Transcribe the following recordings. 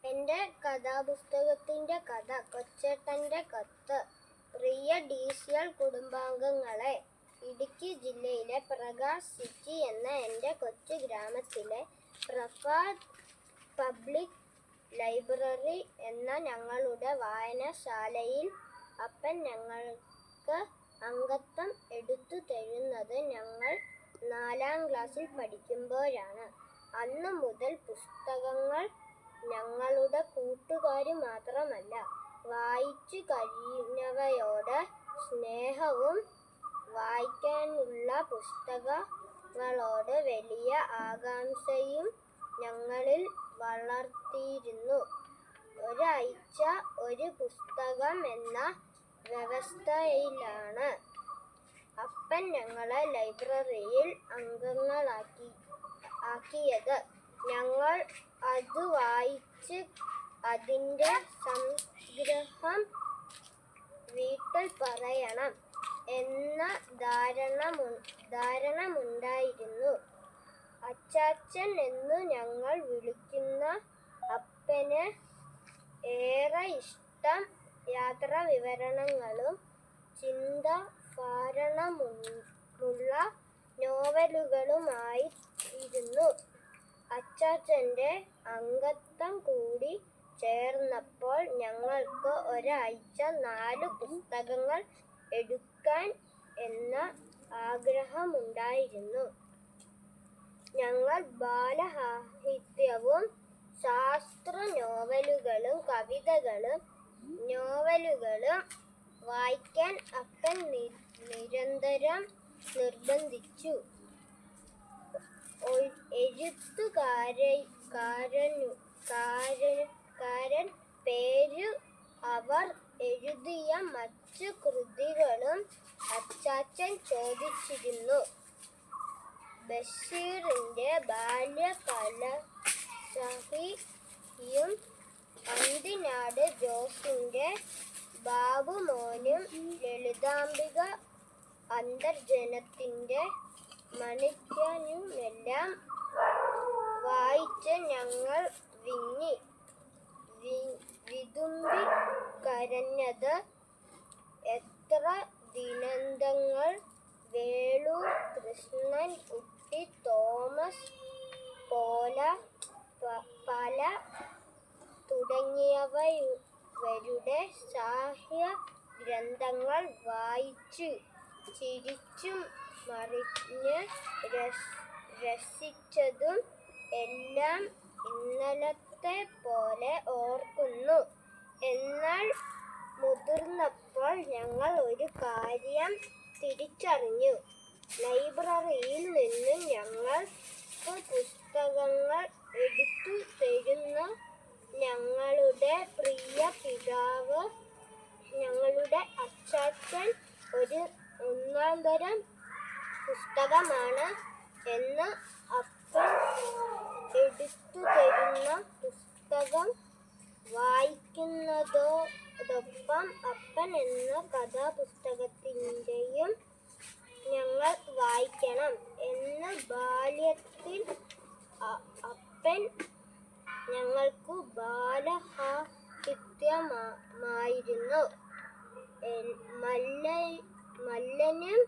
എൻ്റെ കഥാപുസ്തകത്തിൻ്റെ കഥ കൊച്ചേട്ടൻ്റെ കത്ത്. പ്രിയ DCL കുടുംബാംഗങ്ങളെ, ഇടുക്കി ജില്ലയിലെ പ്രകാശ് സിറ്റി എന്ന എൻ്റെ കൊച്ചു ഗ്രാമത്തിലെ പ്രഭാത് പബ്ലിക് ലൈബ്രറി എന്ന ഞങ്ങളുടെ വായനശാലയിൽ അപ്പൻ ഞങ്ങൾക്ക് അംഗത്വം എടുത്തു തരുന്നത് ഞങ്ങൾ 4-ാം ക്ലാസ്സിൽ പഠിക്കുമ്പോഴാണ്. അന്നു മുതൽ പുസ്തകങ്ങൾ ഞങ്ങളുടെ കൂട്ടുകാരി മാത്രമല്ല, വായിച്ചു കഴിഞ്ഞവയോട് സ്നേഹവും വായിക്കാനുള്ള പുസ്തകങ്ങളോട് വലിയ ആകാംക്ഷയും ഞങ്ങളിൽ വളർത്തിയിരുന്നു. ഒരാഴ്ച ഒരു പുസ്തകം എന്ന വ്യവസ്ഥയിലാണ് അപ്പൻ ഞങ്ങളെ ലൈബ്രറിയിൽ അംഗങ്ങളാക്കിയത്. ഞങ്ങൾ അത് വായിച്ച് അതിൻ്റെ സംഗ്രഹം വീട്ടിൽ പറയണം എന്ന ധാരണമുണ്ടായിരുന്നു. അച്ചാച്ചൻ എന്നു ഞങ്ങൾ വിളിക്കുന്ന അപ്പന് ഏറെ ഇഷ്ടം യാത്രാവിവരണങ്ങളും ചിന്താഭാരമുള്ള നോവലുകളുമായിരുന്നു. അച്ചാച്ചൻ്റെ അംഗത്വം കൂടി ചേർന്നപ്പോൾ ഞങ്ങൾക്ക് ഒരാഴ്ച 4 പുസ്തകങ്ങൾ എടുക്കാൻ എന്ന ആഗ്രഹമുണ്ടായിരുന്നു. ഞങ്ങൾ ബാലസാഹിത്യവും ശാസ്ത്ര നോവലുകളും കവിതകളും നോവലുകളും വായിക്കാൻ അപ്പൻ നിരന്തരം നിർബന്ധിച്ചു. എഴുത്തുകാരൻ പേരും അവർ എഴുതിയ മറ്റു കൃതികളും അച്ചാച്ചൻ ചോദിച്ചിരുന്നു. ബഷീറിൻ്റെ ബാല്യകാലസഖിയും അന്തിനാട് ജോസിൻ്റെ ബാബുമോനും ലളിതാംബിക അന്തർജനത്തിൻ്റെ മാണിക്യനുമെല്ലാം വായിച്ച് ഞങ്ങൾ വിതുമ്പി കരഞ്ഞത് എത്ര ദിനന്തങ്ങൾ, വേളൂർ കൃഷ്ണൻ കുട്ടി, തോമസ് പാല തുടങ്ങിയവരുടെ സാഹിത്യ ഗ്രന്ഥങ്ങൾ വായിച്ച് ചിരിച്ചും മറിഞ്ഞ് രസിച്ചതും എല്ലാം ഇന്നലത്തെ പോലെ ഓർക്കുന്നു. എന്നാൽ മുതിർന്നപ്പോൾ ഞങ്ങൾ ഒരു കാര്യം തിരിച്ചറിഞ്ഞു. ലൈബ്രറിയിൽ നിന്നും ഞങ്ങൾക്ക് പുസ്തകങ്ങൾ എടുത്തു തരുന്ന ഞങ്ങളുടെ പ്രിയ പിതാവ്, ഞങ്ങളുടെ അച്ചാച്ചൻ ഒരു ഒന്നാന്തരം പുസ്തകമാണ് എന്ന്. അപ്പൻ എടുത്തു തരുന്ന പുസ്തകം വായിക്കുന്നതോടൊപ്പം അപ്പൻ എന്ന കഥാപുസ്തകത്തിൻ്റെയും ഞങ്ങൾ വായിക്കണം എന്ന് ബാല്യത്തിൽ അപ്പൻ ഞങ്ങൾക്ക് ബാലസാഹിത്യമായിരുന്നു. മല്ലനും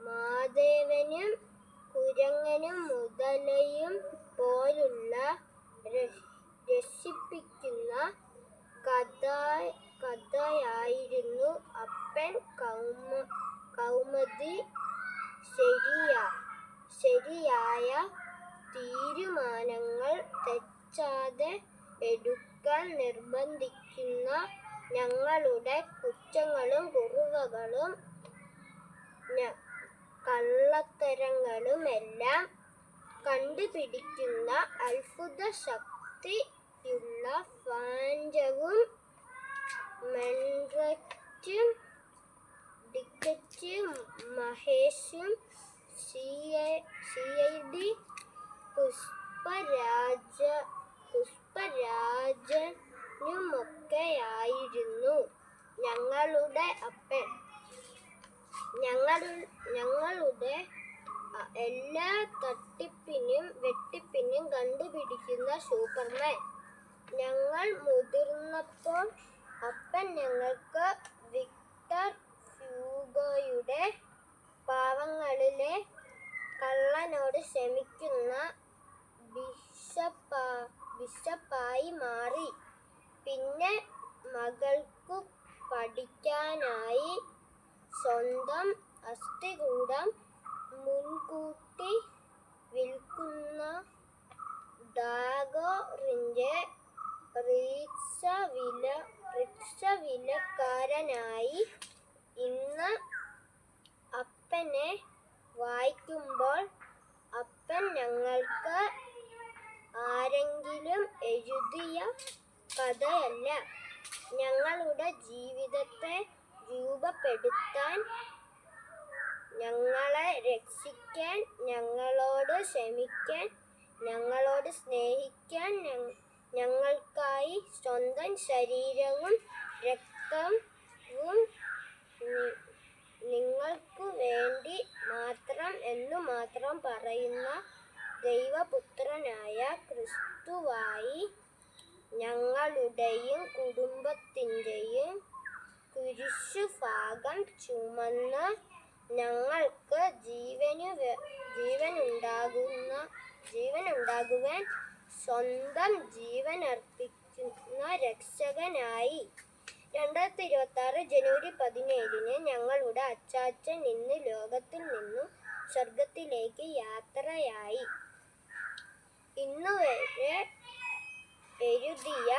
മാധവനും കുരങ്ങനും മുതലയും പോലുള്ള രസിപ്പിക്കുന്ന കഥയായിരുന്നു അപ്പൻ. കൗമുദി ശരിയായ തീരുമാനങ്ങൾ തെറ്റാതെ എടുക്കാൻ നിർബന്ധിക്കുന്ന ഞങ്ങളുടെ കുറ്റങ്ങളും കുറവുകളും കള്ളത്തരങ്ങളുമെല്ലാം കണ്ടുപിടിക്കുന്ന അത്ഭുത ശക്തിയുള്ള ഫ്രാഞ്ചും മെൻററ്റും ഡിറ്റക്റ്റീവ് മഹേഷും CID പുഷ്പരാജനുമൊക്കെയായിരുന്നു ഞങ്ങളുടെ അപ്പൻ. ഞങ്ങളുടെ എല്ലാ തട്ടിപ്പിനും വെട്ടിപ്പിനും കണ്ടുപിടിക്കുന്ന സൂപ്പർമാൻ. ഞങ്ങൾ മുതിർന്നപ്പോൾ അപ്പൻ ഞങ്ങൾക്ക് വിക്ടർ ഹ്യൂഗോയുടെ പാവങ്ങളിലെ കള്ളനോട് ക്ഷമിക്കുന്ന ബിഷപ്പായി മാറി. പിന്നെ മകൾക്കു പഠിക്കാനായി സ്വന്തം അസ്ഥികൂടം മുൻകൂട്ടി വിൽക്കുന്ന ഡാഗോറിന്റെ റിക്ഷവിലക്കാരനായി. ഇന്ന് അപ്പനെ വായിക്കുമ്പോൾ അപ്പൻ ഞങ്ങൾക്ക് ആരെങ്കിലും എഴുതിയ കഥയല്ല, ഞങ്ങളുടെ ജീവിതത്തെ രൂപപ്പെടുത്താൻ, ഞങ്ങളെ രക്ഷിക്കാൻ, ഞങ്ങളോട് ക്ഷമിക്കാൻ, ഞങ്ങളോട് സ്നേഹിക്കാൻ, ഞങ്ങൾക്കായി സ്വന്തം ശരീരവും രക്തവും നിങ്ങൾക്കു വേണ്ടി മാത്രം എന്നു മാത്രം പറയുന്ന ദൈവപുത്രനായ ക്രിസ്തുവായി ഞങ്ങളുടെയും കുടുംബത്തിന്റെയും കുരിശുഭാരം ചുമന്ന് ഞങ്ങൾക്ക് ജീവനുണ്ടാകുവാൻ സ്വന്തം ജീവനർപ്പിക്കുന്ന രക്ഷകനായി. 2026 ജനുവരി 17 ഞങ്ങളുടെ അച്ചാച്ചൻ ഇന്ന് ലോകത്തിൽ നിന്നും സ്വർഗത്തിലേക്ക് യാത്രയായി. ഇന്നുവരെ എഴുതിയ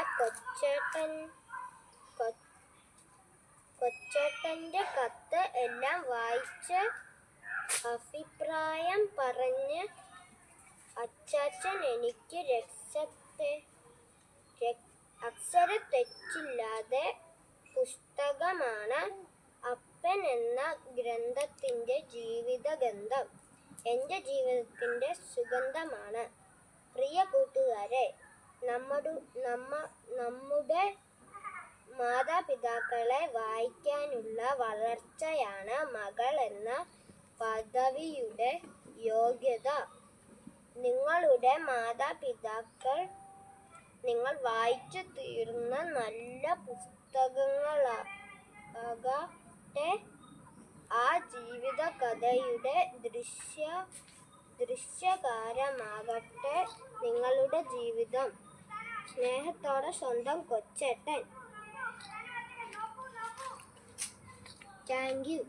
കൊച്ചേട്ടന്റെ കത്ത് എല്ലാം വായിച്ച് അഭിപ്രായം പറഞ്ഞ് അച്ചാച്ചൻ എനിക്ക് അക്ഷരത്തെറ്റില്ലാതെ പുസ്തകമാണ് അപ്പൻ എന്ന ഗ്രന്ഥത്തിന്റെ ജീവിതഗന്ധം, എന്റെ ജീവിതത്തിന്റെ സുഗന്ധമാണ്. പ്രിയ കൂട്ടുകാരെ, നമ്മുടെ മാതാപിതാക്കളെ വായിക്കാനുള്ള വളർച്ചയാണ് മകൾ എന്ന പദവിയുടെ യോഗ്യത. നിങ്ങളുടെ മാതാപിതാക്കൾ നിങ്ങൾ വായിച്ചു തീർന്ന നല്ല പുസ്തകങ്ങളാകട്ടെ, ആ ജീവിതകഥയുടെ ദൃശ്യകാരമാകട്ടെ നിങ്ങളുടെ ജീവിതം. സ്നേഹത്തോടെ സ്വന്തം കൊച്ചേട്ടൻ. Thank you.